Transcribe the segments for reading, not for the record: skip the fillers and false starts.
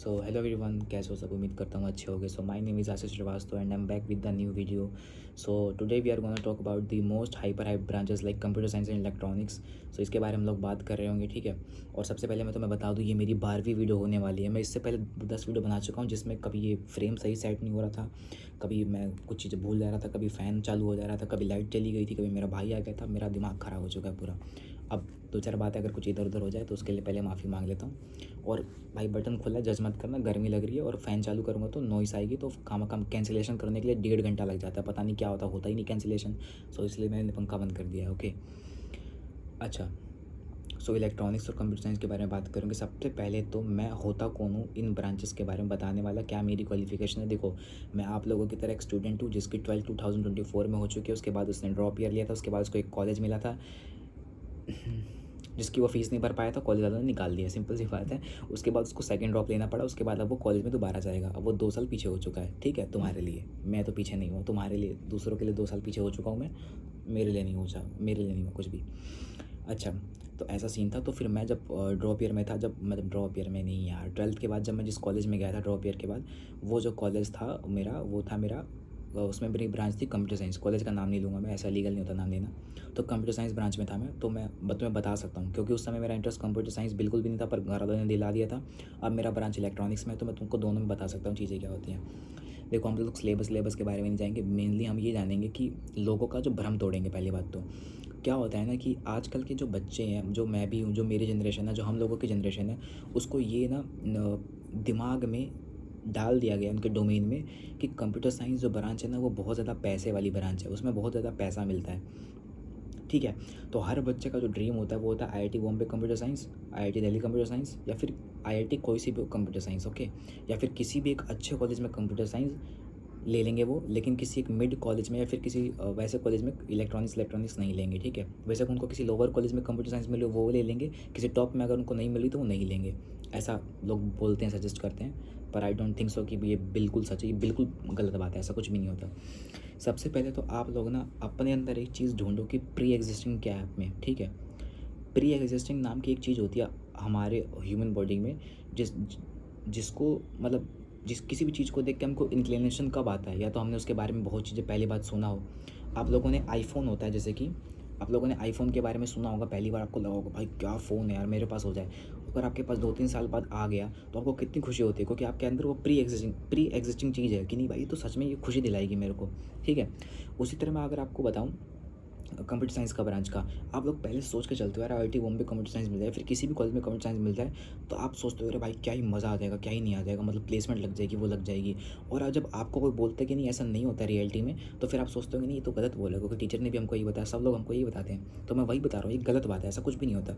So hello everyone, कैसे हो सब? उम्मीद करता हूँ अच्छे होगे। So my name is Ashish Srivastava and I am back with the new video. So today we are gonna talk about the most hype branches like computer science and electronics. So इसके बारे में हम लोग बात कर रहे होंगे, ठीक है। और सबसे पहले मैं तुम्हें बता दूँ, ये मेरी 12वीं वीडियो होने वाली है। मैं इससे पहले 10 वीडियो बना चुका हूँ जिसमें कभी ये फ्रेम सही सेट नहीं हो रहा था, कभी मैं कुछ चीज़ें भूल जा रहा था, कभी फ़ैन चालू हो जा रहा था, कभी लाइट चली गई थी, कभी मेरा भाई आ गया था। मेरा दिमाग ख़राब हो चुका है पूरा। अब दो चार बातें अगर कुछ इधर उधर हो जाए तो उसके लिए पहले माफ़ी मांग लेता हूँ। और भाई बटन खुला है, जज मत करना, गर्मी लग रही है और फ़ैन चालू करूँगा तो नॉइस आएगी, तो काम कैंसिलेशन करने के लिए 1.5 घंटा लग जाता है। पता नहीं क्या होता ही नहीं कैंसिलेशन। सो इसलिए मैंने पंखा बंद कर दिया है। ओके, अच्छा। सो इलेक्ट्रॉनिक्स और कंप्यूटर साइंस के बारे में बात करूँगी। सबसे पहले तो मैं होता कौन हूँ, इन ब्रांचेस के बारे में बताने वाला, क्या मेरी क्वालिफिकेशन है। देखो, मैं आप लोगों की तरह एक स्टूडेंट हूँ जिसकी 12 2024 में हो चुकी है। उसके बाद उसने ड्रॉप ईयर लिया था, उसके बाद उसको एक कॉलेज मिला था जिसकी वो फ़ीस नहीं भर पाया था, कॉलेज वालों ने निकाल दिया, सिंपल सी बात है। उसके बाद उसको सेकंड ड्रॉप लेना पड़ा, उसके बाद अब वो कॉलेज में दोबारा जाएगा। अब वो 2 साल पीछे हो चुका है, ठीक है, तुम्हारे लिए। मैं तो पीछे नहीं हूँ, तुम्हारे लिए, दूसरों के लिए 2 साल पीछे हो चुका हूँ मैं, मेरे लिए नहीं हो जा मेरे लिए नहीं हुआ कुछ भी। अच्छा, तो ऐसा सीन था। तो फिर मैं जब ड्रॉप ईयर में था, जब मतलब ड्रॉप ईयर में नहीं यार, 12th के बाद जब मैं जिस कॉलेज में गया था ड्रॉप ईयर के बाद, वो जो कॉलेज था मेरा, वो था मेरा उसमें मेरी ब्रांच थी कंप्यूटर साइंस। कॉलेज का नाम नहीं लूँगा मैं, ऐसा लीगल नहीं होता नाम लेना। तो कंप्यूटर साइंस ब्रांच में था मैं, तो मैं तुम्हें बता सकता हूँ क्योंकि उस समय मेरा इंटरेस्ट कंप्यूटर साइंस बिल्कुल भी नहीं था, पर घर वालों ने दिला दिया था। अब मेरा ब्रांच इलेक्ट्रॉनिक्स में है, तो मैं तुमको दोनों में बता सकता हूँ चीज़ें क्या होती हैं। देखो, हम लोग सिलेबस के बारे में नहीं जाएंगे, मेनली हम ये जानेंगे कि लोगों का जो भ्रम तोड़ेंगे। पहली बात तो क्या होता है ना कि आजकल के जो बच्चे हैं, जो मैं भी हूँ, जो मेरी जनरेशन है, जो हम लोगों की जनरेशन है, उसको ये ना दिमाग में डाल दिया गया उनके डोमेन में कि कंप्यूटर साइंस जो ब्रांच है ना, वो बहुत ज़्यादा पैसे वाली ब्रांच है, उसमें बहुत ज़्यादा पैसा मिलता है, ठीक है। तो हर बच्चे का जो ड्रीम होता है वो होता है IIT Bombay computer science, IIT Delhi computer science, या फिर आईआईटी कोई सी भी कंप्यूटर साइंस, ओके। या फिर किसी भी एक अच्छे कॉलेज में कंप्यूटर साइंस ले लेंगे वो, लेकिन किसी एक मिड कॉलेज में या फिर किसी वैसे कॉलेज में इलेक्ट्रॉनिक्स नहीं लेंगे, ठीक है। वैसे उनको किसी लोअर कॉलेज में कंप्यूटर साइंस मिले वो ले लेंगे, किसी टॉप में अगर उनको नहीं मिली तो वो नहीं लेंगे। ऐसा लोग बोलते हैं, सजेस्ट करते हैं, पर आई डोंट थिंक सो कि ये बिल्कुल सच है, ये बिल्कुल गलत बात है, ऐसा कुछ भी नहीं होता। सबसे पहले तो आप लोग ना अपने अंदर एक चीज़ ढूंढो कि प्री एग्जिस्टिंग क्या है आप में, ठीक है। प्री एग्जिस्टिंग नाम की एक चीज़ होती है हमारे ह्यूमन बॉडी में, जिसको मतलब जिस किसी भी चीज़ को देख के हमको इंक्लिनेशन कब आता है, या तो हमने उसके बारे में बहुत चीज़ें पहली बात सुना हो। आप लोगों ने आईफोन होता है, जैसे कि आप लोगों ने आईफोन के बारे में सुना होगा, पहली बार आपको लगा होगा भाई क्या फ़ोन है यार, मेरे पास हो जाए। अगर आपके पास 2-3 साल बाद आ गया तो आपको कितनी खुशी होती है, क्योंकि आपके अंदर वो प्री एग्जिस्टिंग चीज़ है कि नहीं भाई, तो सच में ये खुशी दिलाएगी मेरे को, ठीक है। उसी तरह मैं अगर आपको बताऊँ कंप्यूटर साइंस का ब्रांच का, आप लोग पहले सोच के चलते हो यार आईआईटी बॉम्बे कंप्यूटर साइंस मिल जाए, फिर किसी भी कॉलेज में कंप्यूटर साइंस मिल जाए, तो आप सोचते हो अरे भाई क्या ही मज़ा आ जाएगा, क्या ही नहीं आ जाएगा, मतलब प्लेसमेंट लग जाएगी, वो लग जाएगी। और अब जब आपको कोई बोलता है कि नहीं ऐसा नहीं होता रियलिटी में, तो फिर आप सोचते हो कि नहीं ये तो गलत बोला, क्योंकि टीचर ने भी हमको यही बताया, सब लोग हमको यही बताते हैं, तो मैं वही बता रहा हूँ, ये गलत बात है, ऐसा कुछ भी नहीं होता।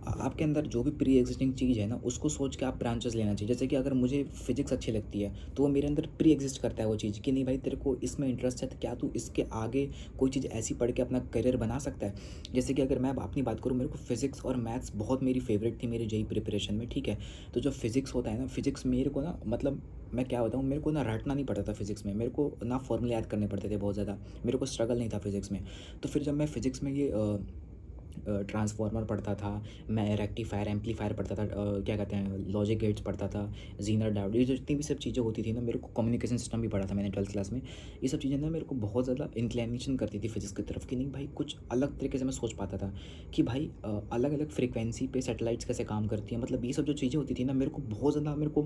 आपके अंदर जो भी प्री एग्जिस्टिंग चीज़ है ना, उसको सोच के आप ब्रांचेस लेना चाहिए। जैसे कि अगर मुझे फिजिक्स अच्छी लगती है तो वो मेरे अंदर प्री एग्जिस्ट करता है वो चीज़ कि नहीं भाई तेरे को इसमें इंटरेस्ट है, तो क्या तू इसके आगे कोई चीज़ ऐसी पढ़ के अपना करियर बना सकता है। जैसे कि अगर मैं अपनी बात करूँ, मेरे को फिजिक्स और मैथ्स बहुत मेरी फेवरेट थी मेरी जेई प्रिपरेशन में, ठीक है। तो जो फिजिक्स होता है ना, फिजिक्स मेरे को ना, मतलब मैं क्या बताऊँ, मेरे को ना रटना नहीं पड़ता था फिजिक्स में, मेरे को ना फॉर्मूले याद करने पड़ते थे बहुत ज़्यादा, मेरे को स्ट्रगल नहीं था फिजिक्स में। तो फिर जब मैं फिजिक्स में ये ट्रांसफार्मर पढ़ता था, मैं रेक्टिफायर एम्पलीफायर पढ़ता था, क्या कहते हैं, लॉजिक गेट्स पढ़ता था, जीनर डायोड, ये जो जितनी भी सब चीज़ें होती थी ना, मेरे को कम्युनिकेशन सिस्टम भी पढ़ा था मैंने 12th क्लास में। ये सब चीज़ें ना मेरे को बहुत ज़्यादा इंक्लिनेशन करती थी फिजिक्स की तरफ कि नहीं भाई, कुछ अलग तरीके से मैं सोच पाता था कि भाई अलग अलग फ्रिक्वेंसी पे सैटेलाइट्स कैसे काम करती हैं, मतलब ये सब जो चीज़ें होती थी ना, मेरे को बहुत ज़्यादा मेरे को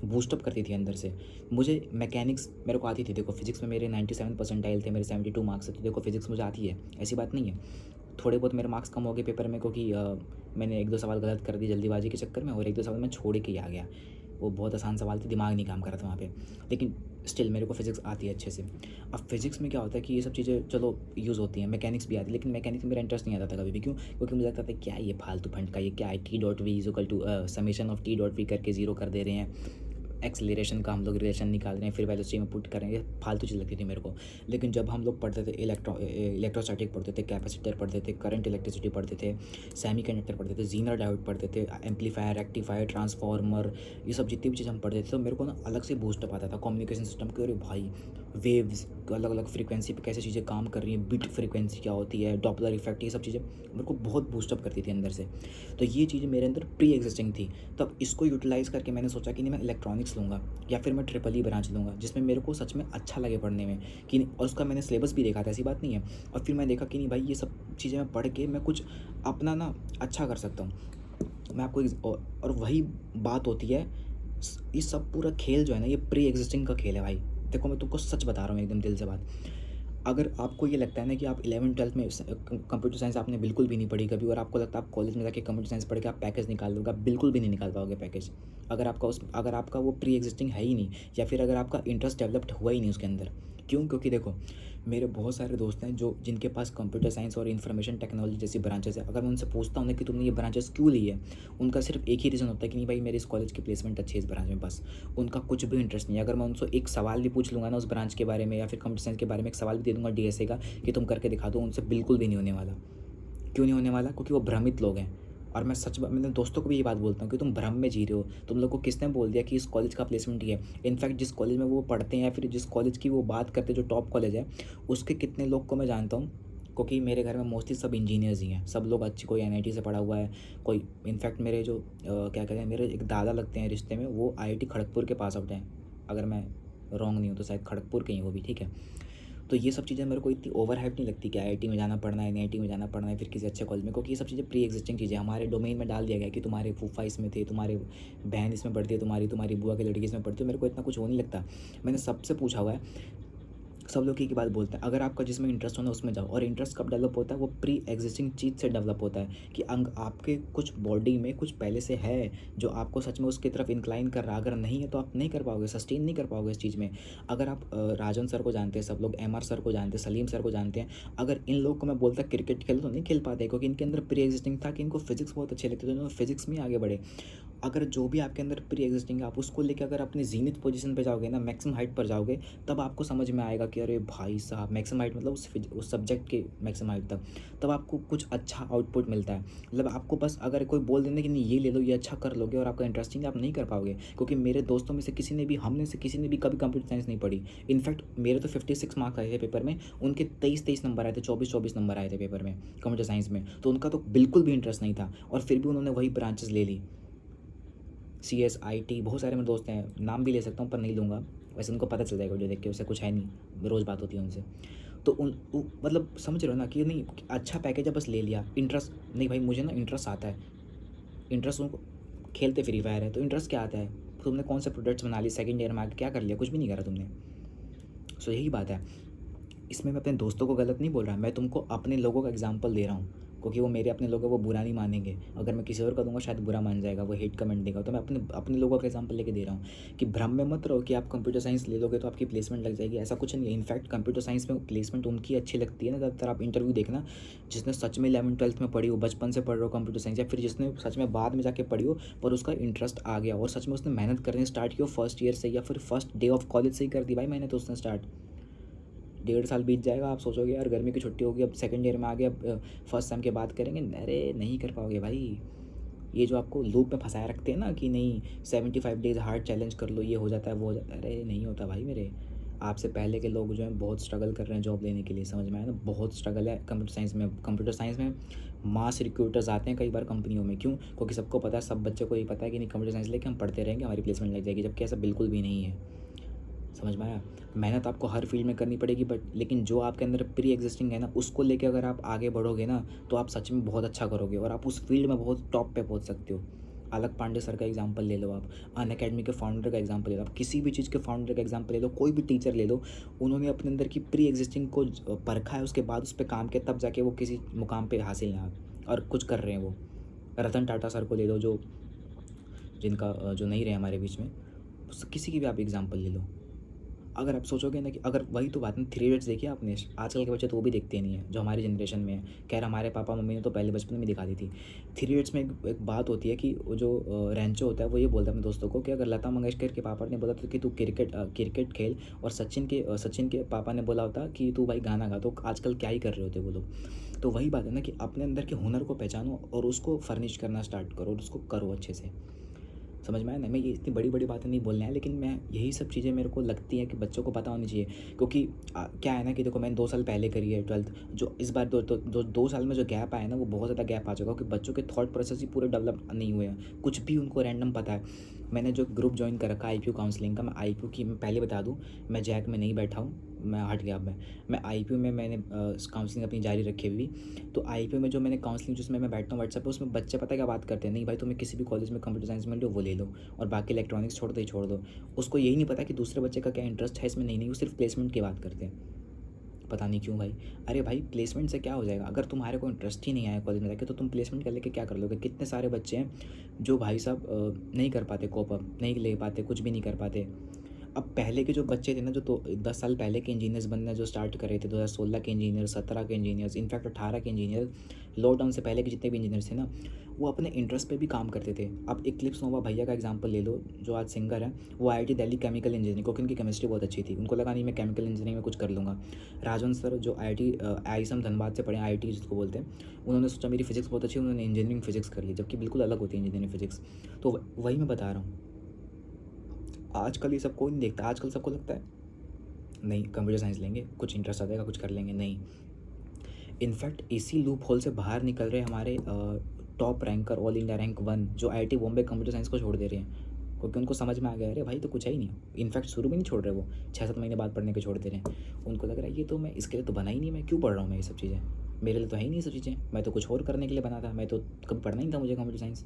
बूस्टअप करती थी अंदर से। मुझे मैकेनिक्स मेरे को आती थी, देखो फिजिक्स में मेरे 97 परसेंटाइल थे, मेरे 72 मार्क्स थे, तो देखो फिजिक्स मुझे आती है, ऐसी बात नहीं है। थोड़े बहुत मेरे मार्क्स कम हो गए पेपर में, क्योंकि मैंने 1-2 सवाल गलत कर दिए जल्दीबाजी के चक्कर में, और 1-2 सवाल मैं छोड़ के ही आ गया। वो बहुत आसान सवाल थे, दिमाग नहीं काम कर रहा था वहाँ पे, लेकिन स्टिल मेरे को फिजिक्स आती है अच्छे से। अब फिजिक्स में क्या होता है कि ये सब चीज़ें चलो यूज़ होती हैं, मैकेनिक्स भी आती है, लेकिन मैकेनिक्स में मेरा इंटरेस्ट नहीं आता था कभी भी। क्यों? क्योंकि मुझे लगता था क्या ये फालतू फंड का, ये क्या है, T dot V is equal to summation of T dot V करके ज़ीरो कर दे रहे हैं, एक्सेलरेशन का हम लोग रिलेशन निकाल रहे हैं, फिर वेलोसिटी में पुट कर रहे हैं, ये फालतू चीज़ लगती थी मेरे को। लेकिन जब हम लोग पढ़ते थे इलेक्ट्रोस्टैटिक पढ़ते थे, कैपेसिटर पढ़ते थे, करंट इलेक्ट्रिसिटी पढ़ते थे, सेमीकंडक्टर पढ़ते थे, जीनर डायोड पढ़ते थे, एम्पलीफायर, रेक्टिफायर, ट्रांसफार्मर, ये सब जितनी भी चीज़ हम पढ़ते थे तो मेरे को ना अलग से बूस्टअप आता था कम्युनिकेशन सिस्टम के। अरे भाई, वेव्स अलग अलग फ्रीक्वेंसी पे कैसे चीज़ें काम कर रही हैं, बिट फ्रीक्वेंसी क्या होती है, डॉपलर इफेक्ट, ये सब चीज़ें मेरे को बहुत बूस्टअप करती थी अंदर से। तो ये चीज़ मेरे अंदर प्री एग्जिस्टिंग थी। तब इसको यूटिलाइज़ करके मैंने सोचा कि नहीं, मैं इलेक्ट्रॉनिक्स लूँगा या फिर मैं ट्रिपल ई ब्रांच लूँगा जिसमें मेरे को सच में अच्छा लगे पढ़ने में कि नहीं। और उसका मैंने सिलेबस भी देखा था, ऐसी बात नहीं है। और फिर मैं देखा कि नहीं भाई, ये सब चीज़ें मैं पढ़ के मैं कुछ अपना ना अच्छा कर सकता हूँ। मैं आपको और वही बात होती है, ये सब पूरा खेल जो है ना, ये प्री एग्जिस्टिंग का खेल है भाई। देखो मैं तुमको सच बता रहा हूँ एकदम दिल से बात। अगर आपको ये लगता है ना कि आप 11th-12th में कंप्यूटर साइंस आपने बिल्कुल भी नहीं पढ़ी कभी, और आपको लगता है आप कॉलेज में जाके कंप्यूटर साइंस पढ़ के आप पैकेज निकाल लोगे, आप बिल्कुल भी नहीं निकाल पाओगे पैकेज। अगर आपका वो प्री एग्जिस्टिंग है ही नहीं, या फिर अगर आपका इंटरेस्ट डेवलप्ड हुआ ही नहीं उसके अंदर। क्यों? क्योंकि देखो, मेरे बहुत सारे दोस्त हैं जो जिनके पास कंप्यूटर साइंस और इन्फॉर्मेशन टेक्नोलॉजी जैसी ब्रांचेस है। अगर मैं उनसे पूछता हूँ ना कि तुमने ये ब्रांचेस क्यों ली है, उनका सिर्फ एक ही रीज़न होता है कि नहीं भाई, मेरे इस कॉलेज की प्लेसमेंट अच्छी है इस ब्रांच में, बस। उनका कुछ भी इंटरेस्ट नहीं है। अगर मैं उनसे एक सवाल भी पूछ लूँगा ना उस ब्रांच के बारे में या फिर कंप्यूटर साइंस के बारे में, एक सवाल भी दे दूँगा डीएसए का कि तुम करके दिखा दो, उनसे बिल्कुल भी नहीं होने वाला। क्यों नहीं होने वाला? क्योंकि वो भ्रमित लोग हैं। और मैं मैंने दोस्तों को भी ये बात बोलता हूँ कि तुम भ्रम में जी रहे हो। तुम लोग को किसने बोल दिया कि इस कॉलेज का प्लेसमेंट ही है? इनफैक्ट जिस कॉलेज में वो पढ़ते हैं या फिर जिस कॉलेज की वो बात करते हैं जो टॉप कॉलेज है, उसके कितने लोग को मैं जानता हूँ। क्योंकि मेरे घर में मोस्टली सब इंजीनियर्स ही हैं, सब लोग अच्छी, कोई एनआईटी से पढ़ा हुआ है, कोई इनफैक्ट मेरे जो क्या कहते हैं, मेरे एक दादा लगते हैं रिश्ते में, वो आईआईटी खड़गपुर के पास आउट हैं। अगर मैं रॉन्ग नहीं हूँ तो शायद खड़गपुर के ही वो भी, ठीक है। तो ये सब चीज़ें मेरे को इतनी ओवर हाइप नहीं लगती कि आईआईटी में जाना पड़ना है, एनआईटी में जाना पड़ना है, फिर किसी अच्छे कॉलेज में, क्योंकि ये सब चीज़ें प्री एग्जिस्टिंग चीज़ें हमारे डोमेन में डाल दिया गया कि तुम्हारे फूफा इसमें थे, तुम्हारे बहन इसमें पढ़ती है, तुम्हारी बुआ की लड़की इसमें पढ़ती है। मेरे को इतना कुछ वो नहीं लगता। मैंने सबसे पूछा हुआ है, सब लोग एक ही बात बोलते हैं, अगर आपका जिसमें इंटरेस्ट हो ना उसमें जाओ। और इंटरेस्ट कब डेवलप होता है? वो प्री एग्जिस्टिंग चीज़ से डेवलप होता है कि अंग आपके कुछ बॉडी में कुछ पहले से है जो आपको सच में उसकी तरफ इंक्लाइन कर रहा है। अगर नहीं है तो आप नहीं कर पाओगे, सस्टेन नहीं कर पाओगे इस चीज़ में। अगर आप राजन सर को जानते हैं, सब लोग एमआर सर को जानते हैं, सलीम सर को जानते हैं, अगर इन लोग को मैं बोलता क्रिकेट खेलो तो नहीं खेल पाते, क्योंकि इनके अंदर प्री एग्जिस्टिंग था कि इनको फिजिक्स बहुत अच्छे लगते थे, तो फिजिक्स में आगे बढ़े। अगर जो भी आपके अंदर प्री एग्जिस्टिंग है, आप उसको लेकर अगर अपनी जीनित पोजीशन पे जाओगे ना, मैक्सिमम हाइट पर जाओगे, तब आपको समझ में आएगा कि अरे भाई साहब, मैक्सिमम हाइट मतलब उस सब्जेक्ट के मैक्सिमम हाइट तक, तब आपको कुछ अच्छा आउटपुट मिलता है। मतलब आपको बस अगर कोई बोल देना कि नहीं ये ले लो, ये अच्छा कर लोगे, और आपका इंटरेस्टिंग, आप नहीं कर पाओगे। क्योंकि मेरे दोस्तों में से किसी ने भी, हमने से किसी ने भी कभी कंप्यूटर साइंस नहीं पढ़ी। इनफैक्ट मेरे तो 56 मार्क्स आए थे पेपर में, उनके 23 नंबर आए थे, 24 नंबर आए थे पेपर में कंप्यूटर साइंस में। तो उनका तो बिल्कुल भी इंटरेस्ट नहीं था, और फिर भी उन्होंने वही ब्रांचेस ले ली। CSIT, बहुत सारे मेरे दोस्त हैं, नाम भी ले सकता हूँ पर नहीं लूँगा, वैसे उनको पता चल जाएगा वीडियो देख के, उससे कुछ है नहीं, रोज़ बात होती है उनसे। तो मतलब समझ रहे हो ना कि नहीं, अच्छा पैकेज है, बस ले लिया। इंटरेस्ट नहीं भाई, मुझे ना इंटरेस्ट आता है। इंटरेस्ट उनको, खेलते फ्री फायर है तो इंटरेस्ट क्या आता है? तुमने कौन से प्रोडक्ट्स बना ली सेकंड ईयर में आके, क्या कर लिया? कुछ भी नहीं करा तुमने। सो यही बात है। इसमें मैं अपने दोस्तों को गलत नहीं बोल रहा, मैं तुमको अपने लोगों का एग्जांपल दे रहा हूँ, क्योंकि वो मेरे अपने लोग हैं, वो बुरा नहीं मानेंगे। अगर मैं किसी और का दूंगा शायद बुरा मान जाएगा, वो हेट कमेंट देगा। तो मैं अपने अपने लोगों का एग्जांपल लेके दे रहा हूँ कि भ्रम में मत रहो कि आप कंप्यूटर साइंस ले लोगे तो आपकी प्लेसमेंट लग जाएगी, ऐसा कुछ नहीं है। इनफैक्ट कंप्यूटर साइंस में प्लेसमेंट उनकी अच्छी लगती है ना, ज़्यादातर आप इंटरव्यू देखना, जिसने सच में 11th-12th में पढ़ी हो, बचपन से पढ़ रहे हो कंप्यूटर साइंस, या फिर जिसने सच में बाद में जाके पढ़ी हो पर उसका इंटरेस्ट आ गया और सच में उसने मेहनत करनी स्टार्ट की हो फर्स्ट ईयर से, या फिर फर्स्ट डे ऑफ कॉलेज से ही कर दी भाई मैंने तो उसने स्टार्ट। 1.5 साल बीत जाएगा, आप सोचोगे यार गर्मी की छुट्टी होगी, अब सेकंड ईयर में आ गया, अब फर्स्ट सेम के बाद करेंगे, अरे नहीं कर पाओगे भाई। ये जो आपको लूप में फंसाए रखते हैं ना कि नहीं 75 डेज हार्ड चैलेंज कर लो, ये हो जाता है वो हो जाता है, अरे नहीं होता भाई मेरे। आपसे पहले के लोग जो हैं बहुत स्ट्रगल कर रहे हैं जॉब लेने के लिए, समझ में आया ना, बहुत स्ट्रगल है कंप्यूटर साइंस में। कंप्यूटर साइंस में मास रिक्रूटर्स आते हैं कई बार कंपनियों में, क्यों? क्योंकि सबको पता है, सब बच्चों को ये पता है कि नहीं कंप्यूटर साइंस लेके हम पढ़ते रहेंगे हमारी प्लेसमेंट लग जाएगी, जबकि ऐसा बिल्कुल भी नहीं है। समझ में आया? मेहनत आपको हर फील्ड में करनी पड़ेगी, बट लेकिन जो आपके अंदर प्री एग्जिस्टिंग है ना, उसको लेके अगर आप आगे बढ़ोगे ना, तो आप सच में बहुत अच्छा करोगे और आप उस फील्ड में बहुत टॉप पे पहुंच सकते हो। अलग पांडे सर का एग्जांपल ले लो, आप अनअकैडमी के फाउंडर का एग्जांपल ले लो, आप किसी भी चीज़ के फाउंडर का एग्जांपल ले लो, कोई भी टीचर ले लो, उन्होंने अपने अंदर की प्री एग्जिस्टिंग को परखा है, उसके बाद उस पर काम किया, तब जाके वो किसी मुकाम पे हासिल हैं और कुछ कर रहे हैं वो। रतन टाटा सर को ले लो, जो जिनका जो नहीं रहे हमारे बीच में, किसी की भी आप एग्जाम्पल ले लो, अगर आप सोचोगे ना कि अगर वही तो बात है, थ्री इडियट्स देखिए आपने, आजकल के बच्चे तो वो भी देखते नहीं है जो हमारी जनरेशन में है। खैर हमारे पापा मम्मी ने तो पहले बचपन में दिखा दी थी। थ्री इडियट्स में एक बात होती है कि वो जो रैंचो होता है वो ये बोलता है अपने दोस्तों को कि अगर लता मंगेशकर के पापा ने बोला था कि तू क्रिकेट खेल, और सचिन के पापा ने बोला होता कि तू भाई गाना गा, तो आजकल क्या ही कर रहे होते वो लोग। तो वही बात है ना कि अपने अंदर के हुनर को पहचानो और उसको फर्निश करना स्टार्ट करो और उसको करो अच्छे से। समझ में आया ना? मैं ये इतनी बड़ी बड़ी बातें नहीं बोलना है, लेकिन मैं यही सब चीज़ें मेरे को लगती हैं कि बच्चों को पता होनी चाहिए। क्योंकि क्या है ना कि देखो मैंने 2 साल पहले करी है 12th, जो इस बार 2 साल में जो गैप आया ना वो बहुत ज़्यादा गैप आ चुका है, क्योंकि बच्चों के थॉट प्रोसेस ही पूरे डेवलप नहीं हुए हैं, कुछ भी उनको रैंडम पता है। मैंने जो ग्रुप ज्वाइन कर रखा है IPU काउंसलिंग का, मैं IPU की मैं पहले बता दूँ, मैं जैक में नहीं बैठा हूँ, मैं हट गया अब मैं IPU में मैंने काउंसलिंग अपनी जारी रखी हुई। तो IPU में जो मैंने काउंसलिंग जिसमें मैं बैठता हूँ व्हाट्सएप पे, उसमें बच्चे पता है क्या बात करते हैं, नहीं भाई तुम्हें किसी भी कॉलेज में कंप्यूटर साइंस में लो वो ले लो, और बाकी इलेक्ट्रॉनिक्स छोड़ दो ही छोड़ दो। उसको यही नहीं पता कि दूसरे बच्चे का क्या इंटरेस्ट है इसमें, नहीं वो सिर्फ प्लेसमेंट की बात करते हैं। पता नहीं क्यों भाई। अरे भाई प्लेसमेंट से क्या हो जाएगा, अगर तुम्हारे को इंटरेस्ट ही नहीं आया कॉलेज में जाके तो तुम प्लेसमेंट कर लेके क्या कर लोगे। कितने सारे बच्चे हैं जो भाई साहब नहीं कर पाते, कोप अप नहीं ले पाते, कुछ भी नहीं कर पाते। अब पहले के जो बच्चे थे ना, जो तो 10 साल पहले के इंजीनियर्स बनना जो स्टार्ट कर रहे थे, 2016 के इंजीनियर, 17 के इंजीनियर्स, इनफैक्ट 18 के इंजीनियर, लॉकडाउन से पहले के जितने भी इंजीनियर्स थे ना, वो अपने इंटरेस्ट पे भी काम करते थे। अब इक्लिप्स नोवा भैया का एग्जांपल ले लो, जो आज सिंगर है, वो IIT दिल्ली केमिकल इंजीनियरिंग, क्योंकि उनकी केमिस्ट्री बहुत अच्छी थी, उनको लगा नहीं मैं केमिकल इंजीनियरिंग में कुछ कर लूँगा। राजवंश सर जो IIT आईएसएम धनबाद से पढ़े, IIT जिसको बोलते हैं, उन्होंने सोचा मेरी फिजिक्स बहुत अच्छी है, उन्होंने इंजीनियरिंग फिजिक्स कर ली, जबकि बिल्कुल अलग होती है इंजीनियरिंग फिजिक्स। तो वही मैं बता रहा हूँ, आजकल ये सब कोई नहीं देखता। आजकल सबको लगता है नहीं कंप्यूटर साइंस लेंगे, कुछ इंटरेस्ट आ जाएगा, कुछ कर लेंगे। नहीं, इनफैक्ट इसी लूप होल से बाहर निकल रहे हमारे top ranker, all India rank 1 जो IIT बॉम्बे कंप्यूटर साइंस को छोड़ दे रहे हैं, क्योंकि उनको समझ में आ गया अरे भाई तो कुछ है ही नहीं। इनफैक्ट शुरू में नहीं छोड़ रहे, वो 6-7 महीने बाद पढ़ने के छोड़ दे रहे हैं। उनको लग रहा है ये तो मैं इसके लिए तो बना ही नहीं, मैं क्यों पढ़ रहा हूँ, मैं ये सब चीज़ें मेरे लिए तो है ही नहीं ये सब चीज़ें, मैं तो कुछ और करने के लिए बना था, मैं तो कभी पढ़ना ही था मुझे कंप्यूटर साइंस।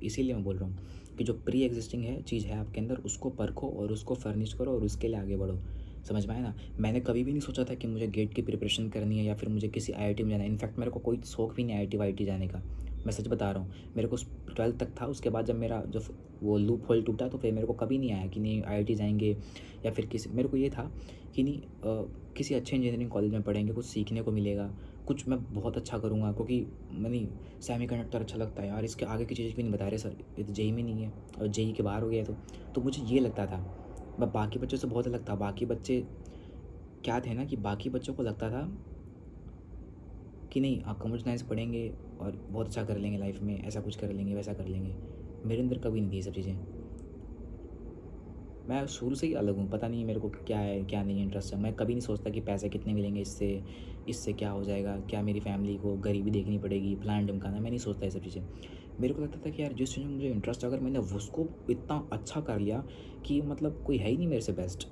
इसीलिए मैं बोल रहा हूँ कि जो प्री एग्जिस्टिंग है चीज़ है आपके अंदर, उसको परखो और उसको फर्निश करो और उसके लिए आगे बढ़ो। समझ में आया ना? मैंने कभी भी नहीं सोचा था कि मुझे गेट की प्रिपरेशन करनी है या फिर मुझे किसी IIT में जाना है। इनफैक्ट मेरे को कोई शौक भी नहीं IIT वाईटी जाने का, मैं सच बता रहा हूँ। मेरे को 12th तक था, उसके बाद जब मेरा जो वो लूप होल टूटा तो फिर मेरे को कभी नहीं आया कि नहीं IIT जाएंगे या फिर किसी, मेरे को ये था कि नहीं किसी अच्छे इंजीनियरिंग कॉलेज में पढ़ेंगे, कुछ सीखने को मिलेगा, कुछ मैं बहुत अच्छा करूँगा। क्योंकि मनी सेमीकंडक्टर अच्छा लगता है यार, इसके आगे की चीज़ भी नहीं बता रहे सर, ये तो जेई में नहीं है और जेई के बाहर हो गया तो मुझे ये लगता था। मैं बाकी बच्चों से बहुत अलग था। बाकी बच्चे क्या थे ना कि बाकी बच्चों को लगता था कि नहीं आप कंप्यूटर साइंस पढ़ेंगे और बहुत अच्छा कर लेंगे लाइफ में, ऐसा कुछ कर लेंगे, वैसा कर लेंगे। मेरे अंदर कभी नहीं थी ये सब चीज़ें। मैं शुरू से ही अलग हूँ, पता नहीं मेरे को क्या है क्या नहीं इंटरेस्ट है। मैं कभी नहीं सोचता कि पैसे कितने मिलेंगे इससे क्या हो जाएगा, क्या मेरी फैमिली को गरीबी देखनी पड़ेगी, प्लान ढमकाना, मैं नहीं सोचता ये सब चीज़ें। मेरे को लगता था कि यार जिस चीज़ में मुझे इंटरेस्ट है, अगर मैंने उसको इतना अच्छा कर लिया कि मतलब कोई है ही नहीं मेरे से बेस्ट।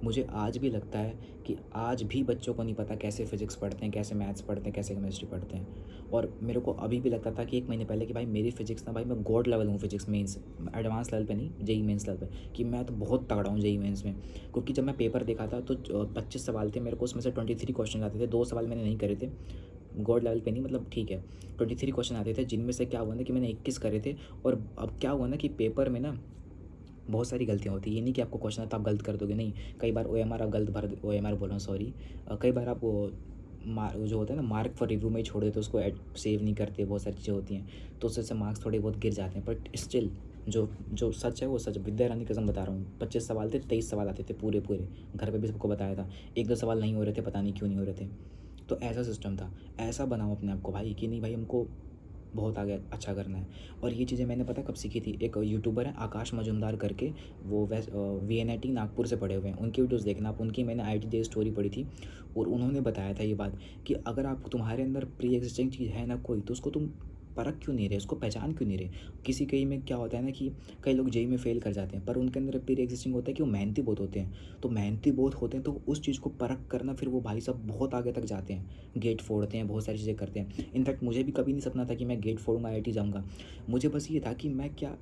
मुझे आज भी लगता है कि आज भी बच्चों को नहीं पता कैसे फिज़िक्स पढ़ते हैं, कैसे मैथ्स पढ़ते हैं, कैसे केमिस्ट्री पढ़ते हैं। और मेरे को अभी भी लगता था कि 1 महीने पहले कि भाई मेरी फिज़िक्स ना, भाई मैं गॉड लेवल हूँ फिज़िक्स मेंस, एडवांस लेवल पे नहीं, जेई मेंस लेवल पे, कि मैं तो बहुत तगड़ा हूँ जेई मेंस में। क्योंकि जब मैं पेपर देखा था तो 25 सवाल थे मेरे को, उसमें से 23 क्वेश्चन आते थे, 2 सवाल मैंने नहीं करे थे, गॉड लेवल पे नहीं मतलब ठीक है, 23 क्वेश्चन आते थे, जिनमें से क्या हुआ ना कि मैंने 21 करे थे। और अब क्या हुआ ना कि पेपर में ना बहुत सारी गलतियाँ होती हैं। ये नहीं कि आपको क्वेश्चन आता आप गलत कर दोगे, नहीं। कई बार OMR आप गलत भर, OMR बोल रहा हूँ सॉरी, कई बार आप वो जो होता है ना मार्क फॉर रिव्यू में ही छोड़ देते, उसको सेव नहीं करते, बहुत सारी चीज़ें होती हैं, तो उससे मार्क्स थोड़े बहुत गिर जाते हैं। बट स्टिल जो जो सच है वो सच। विद्या रानी कसम बता रहा हूँ, 25 सवाल थे, 23 सवाल आते थे पूरे पूरे। घर पे भी सबको बताया था, 1-2 सवाल नहीं हो रहे थे, पता नहीं क्यों नहीं हो रहे थे। तो ऐसा सिस्टम था। ऐसा बनाओ अपने आप को भाई कि नहीं भाई हमको बहुत आगे अच्छा करना है। और ये चीज़ें मैंने पता कब सीखी थी, एक यूट्यूबर है आकाश मजुमदार करके, वो VNIT नागपुर से पढ़े हुए हैं, उनकी वीडियोस देखना आप, उनकी मैंने IIT डे स्टोरी पढ़ी थी। और उन्होंने बताया था ये बात कि अगर आप तुम्हारे अंदर प्री एग्जिस्टिंग चीज़ है ना कोई, तो उसको तुम परख क्यों नहीं रहे, उसको पहचान क्यों नहीं रहे। किसी कई में क्या होता है ना कि कई लोग जेई में फेल कर जाते हैं, पर उनके अंदर प्री एग्जिस्टिंग होता है कि वो मेहनती बहुत होते हैं। तो मेहनती बहुत होते हैं तो उस चीज़ को परख करना, फिर वो भाई साहब बहुत आगे तक जाते हैं, गेट फोड़ते हैं, बहुत सारी चीज़ें करते हैं। इनफैक्ट मुझे भी कभी नहीं सपना था कि मैं गेट फोड़ूंगा, IIT जाऊँगा। मुझे बस ये था कि मैं क्या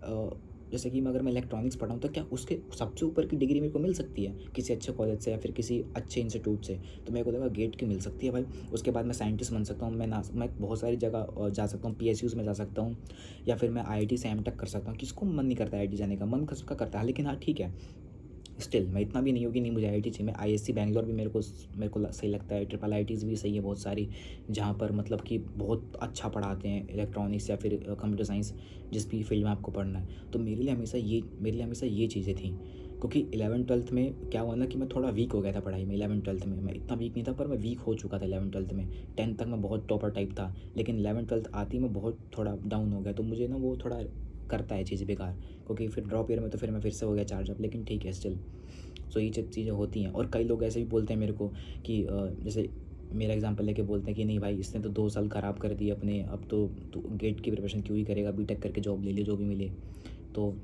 जैसे कि मैं अगर मैं इलेक्ट्रॉनिक्स पढ़ाऊँ तो क्या उसके सबसे ऊपर की डिग्री मेरे को मिल सकती है किसी अच्छे कॉलेज से या फिर किसी अच्छे इंस्टीट्यूट से। तो मेरे को लगा गेट की मिल सकती है भाई, उसके बाद मैं साइंटिस्ट बन सकता हूँ, मैं बहुत सारी जगह जा सकता हूँ, PSUs में जा सकता हूँ, या फिर मैं IIT से M Tech कर सकता हूँ। किसको मन नहीं करता IIT जाने का, मन सबका करता है। लेकिन हाँ ठीक है, स्टिल मैं इतना भी नहीं हूँ कि नहीं मुझे आईआईटी चाहिए। मैं आईएससी बैंगलोर भी मेरे को सही लगता है, ट्रिपल आईटीज़ भी सही है बहुत सारी, जहाँ पर मतलब कि बहुत अच्छा पढ़ाते हैं इलेक्ट्रॉनिक्स या फिर कंप्यूटर साइंस, जिस भी फील्ड में आपको पढ़ना है। तो मेरे लिए हमेशा ये चीज़ें थी, क्योंकि 11th-12th में क्या हुआ ना कि मैं थोड़ा वीक हो गया था पढ़ाई में। 11th-12th में मैं इतना वीक नहीं था, पर मैं वीक हो चुका था 11th-12th में। 10th तक मैं बहुत टॉपर टाइप था, लेकिन 11th-12th आती मैं बहुत थोड़ा डाउन हो गया। तो मुझे ना वो थोड़ा करता है चीज़ बेकार, क्योंकि फिर ड्रॉप ईयर में तो फिर मैं फिर से हो गया चार्ज अप, लेकिन ठीक है स्टिल। सो ये चीज़ें होती हैं। और कई लोग ऐसे भी बोलते हैं मेरे को कि जैसे मेरा एग्जांपल लेके बोलते हैं कि नहीं भाई इसने तो 2 साल ख़राब कर दिए अपने, अब तो तू गेट की प्रिपरेशन क्यों ही करेगा, बीटेक करके जॉब ले ले जो भी मिले। तो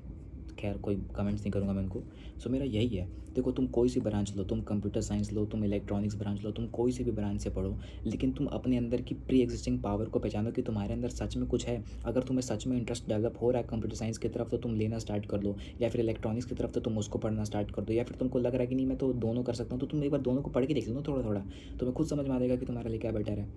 खैर कोई कमेंट्स नहीं करूँगा मैं उनको। सो मेरा यही है, देखो तुम कोई सी ब्रांच लो, तुम कंप्यूटर साइंस लो, तुम इलेक्ट्रॉनिक्स ब्रांच लो, तुम कोई सी भी ब्रांच से पढ़ो, लेकिन तुम अपने अंदर की प्री एग्जिस्टिंग पावर को पहचानो कि तुम्हारे अंदर सच में कुछ है। अगर तुम्हें सच में इंटरेस्ट डेवलप हो रहा है कंप्यूटर साइंस की तरफ, तो तुम लेना स्टार्ट कर दो, या फिर इलेक्ट्रॉनिक्स की तरफ तो तुम उसको पढ़ना स्टार्ट कर दो, या फिर तुमको लग रहा है कि नहीं मैं तो दोनों कर सकता हूँ, तो तुम एक बार दोनों को पढ़ के देख लो थोड़ा थोड़ा, तुम्हें खुद समझ में आ जाएगा कि तुम्हारे लिए क्या बेटर है।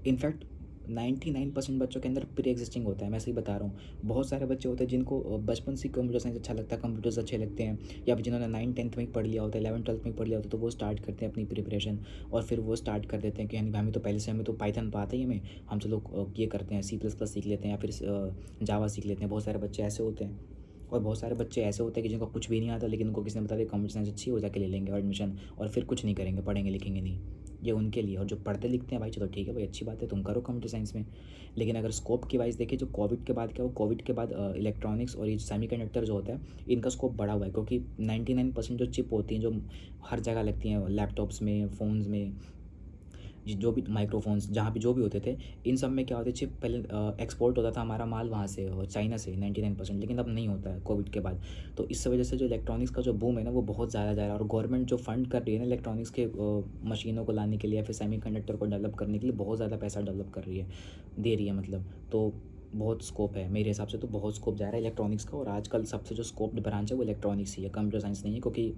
इनफैक्ट 99% बच्चों के अंदर प्री एग्जिस्टिंग होता है, मैं सही बता रहा हूँ। बहुत सारे बच्चे होते हैं जिनको बचपन से कंप्यूटर साइंस अच्छा लगता है, कंप्यूटर्स अच्छे लगते हैं, या फिर जिन्होंने 9th-10th में ही पढ़ लिया होता है, 11th-12th में ही पढ़ लिया होता है, तो वो स्टार्ट करते हैं अपनी प्रिपरेशन। और फिर वो स्टार्ट कर देते हैं कि यानी हमें तो पहले से हमें तो पाइथन तो आता ही हमें, हम चलो ये करते हैं C++ सीख लेते हैं, या फिर जावा सीख लेते हैं। बहुत सारे बच्चे ऐसे होते हैं। और बहुत सारे बच्चे ऐसे होते हैं कि जिनको कुछ भी नहीं आता, लेकिन उनको किसी ने बता दिया कंप्यूटर साइंस अच्छी हो, जाके ले लेंगे एडमिशन, और फिर कुछ नहीं करेंगे, पढ़ेंगे लिखेंगे नहीं। ये उनके लिए। और जो पढ़ते लिखते हैं भाई चलो ठीक है भाई, अच्छी बात है, तुम करो कंप्यूटर साइंस में। लेकिन अगर स्कोप की वाइज देखें, जो कोविड के बाद क्या हो, कोविड के बाद इलेक्ट्रॉनिक्स और ये सेमीकंडक्टर जो होता है, इनका स्कोप बढ़ा हुआ है, क्योंकि 99% जो चिप होती हैं जो हर जगह लगती हैं, लैपटॉप्स में, फ़ोन्स में, जो भी माइक्रोफोन्स जहाँ भी जो भी होते थे, इन सब में क्या होता है, चिप पहले एक्सपोर्ट होता था हमारा माल वहाँ से, चाइना से 99%, लेकिन अब नहीं होता है कोविड के बाद। तो इस वजह से जो इलेक्ट्रॉनिक्स का जो बूम है ना, वो बहुत ज़्यादा जा रहा है। और गवर्नमेंट जो फंड कर रही है ना इलेक्ट्रॉनिक्स के मशीनों को लाने के लिए, या फिर सेमीकंडक्टर को डेवलप करने के लिए, बहुत ज़्यादा पैसा डेवलप कर रही है, दे रही है मतलब। तो बहुत स्कोप है मेरे हिसाब से, तो बहुत स्कोप जा रहा है इलेक्ट्रॉनिक्स का। और आजकल सबसे जो स्कोप्ड ब्रांच है वो इलेक्ट्रॉनिक्स ही है, कंप्यूटर साइंस नहीं है। क्योंकि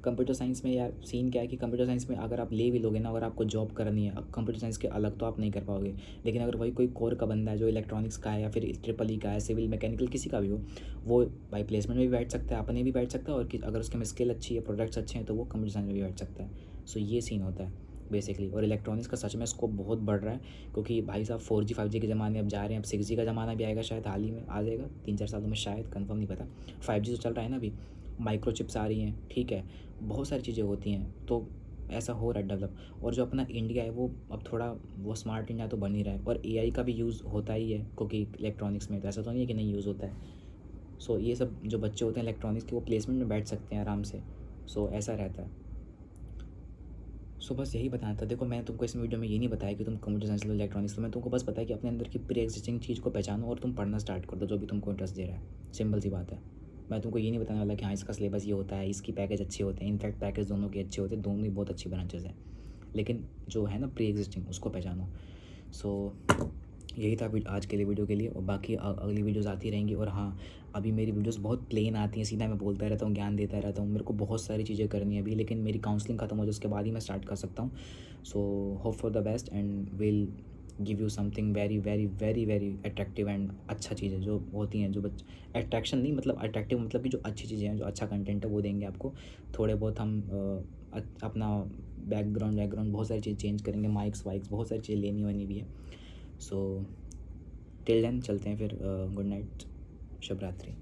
कंप्यूटर साइंस में यार सीन क्या है कि कंप्यूटर साइंस में अगर आप ले भी लोगे ना, अगर आपको जॉब करनी है, अब कंप्यूटर साइंस के अलग तो आप नहीं कर पाओगे। लेकिन अगर वही कोई कोर का बंदा है जो इलेक्ट्रॉनिक्स का है, या फिर ट्रिपल ई का है, सिविल मैकेनिकल किसी का भी हो, वो भाई प्लेसमेंट में भी बैठ सकता है, अपने भी बैठ सकता है, और अगर उसके में स्किल अच्छी है, प्रोडक्ट्स अच्छे हैं, तो वो कंप्यूटर साइंस में भी बैठ सकता है। सो ये सीन होता है बेसिकली। और इलेक्ट्रॉनिक्स का सच में स्कोप बहुत बढ़ रहा है, क्योंकि भाई साहब 4G 5G के ज़माने अब जा रहे हैं, अब 6G का ज़माना भी आएगा, शायद हाल ही में आ जाएगा 3-4 सालों में, शायद, कंफर्म नहीं पता। 5G तो चल रहा है ना अभी, माइक्रोचिप्स आ रही हैं, ठीक है, बहुत सारी चीज़ें होती हैं। तो ऐसा हो रहा है डेवलप। और जो अपना इंडिया है वो अब थोड़ा वो स्मार्ट इंडिया तो बन ही रहा है, और एआई का भी यूज़ होता ही है, क्योंकि इलेक्ट्रॉनिक्स में तो ऐसा तो नहीं है कि नहीं यूज़ होता है। सो ये सब जो बच्चे होते हैं इलेक्ट्रॉनिक्स के, वो प्लेसमेंट में बैठ सकते हैं आराम से। सो ऐसा रहता है। सो बस यही बताना था। देखो मैं तुमको इस वीडियो में ये नहीं बताया कि तुम कंप्यूटर साइंस लो, इलेक्ट्रॉनिक्स लो, मैं तुमको बस बताया कि अपने अंदर की प्री एग्जिस्टिंग चीज़ को पहचानो और तुम पढ़ना स्टार्ट कर दो जो भी तुमको इंटरेस्ट दे रहा है। सिंपल सी बात है। मैं तुमको ये नहीं बताने वाला कि हाँ इसका सिलेबस ये होता है, इसकी पैकेज अच्छे होते हैं। इनफैक्ट पैकेज दोनों के अच्छे होते हैं, दोनों ही बहुत अच्छी ब्रांचेज हैं, लेकिन जो है ना प्री एग्जिस्टिंग, उसको पहचानो। सो यही था आज के लिए वीडियो के लिए। और बाकी अगली वीडियोस आती रहेंगी। और हाँ, अभी मेरी वीडियोस बहुत प्लेन आती हैं, सीधा मैं बोलता रहता हूँ, ज्ञान देता रहता हूँ। मेरे को बहुत सारी चीज़ें करनी है अभी, लेकिन मेरी काउंसलिंग खत्म हो जाए उसके बाद ही मैं स्टार्ट कर सकता हूँ। So hope for the best and will give you something very very very very attractive and अच्छा चीज़ें जो होती हैं, जो अट्रैक्शन नहीं, मतलब अट्रैक्टिव मतलब कि जो अच्छी चीज़ें हैं, जो अच्छा कंटेंट है, वो देंगे आपको। थोड़े बहुत हम अपना बैकग्राउंड बहुत सारी चीज़ चेंज करेंगे, माइक्स वाइक्स बहुत सारी चीज़ें लेनी वानी भी है। सो टिल देन चलते हैं फिर। गुड नाइट, शुभ रात्रि।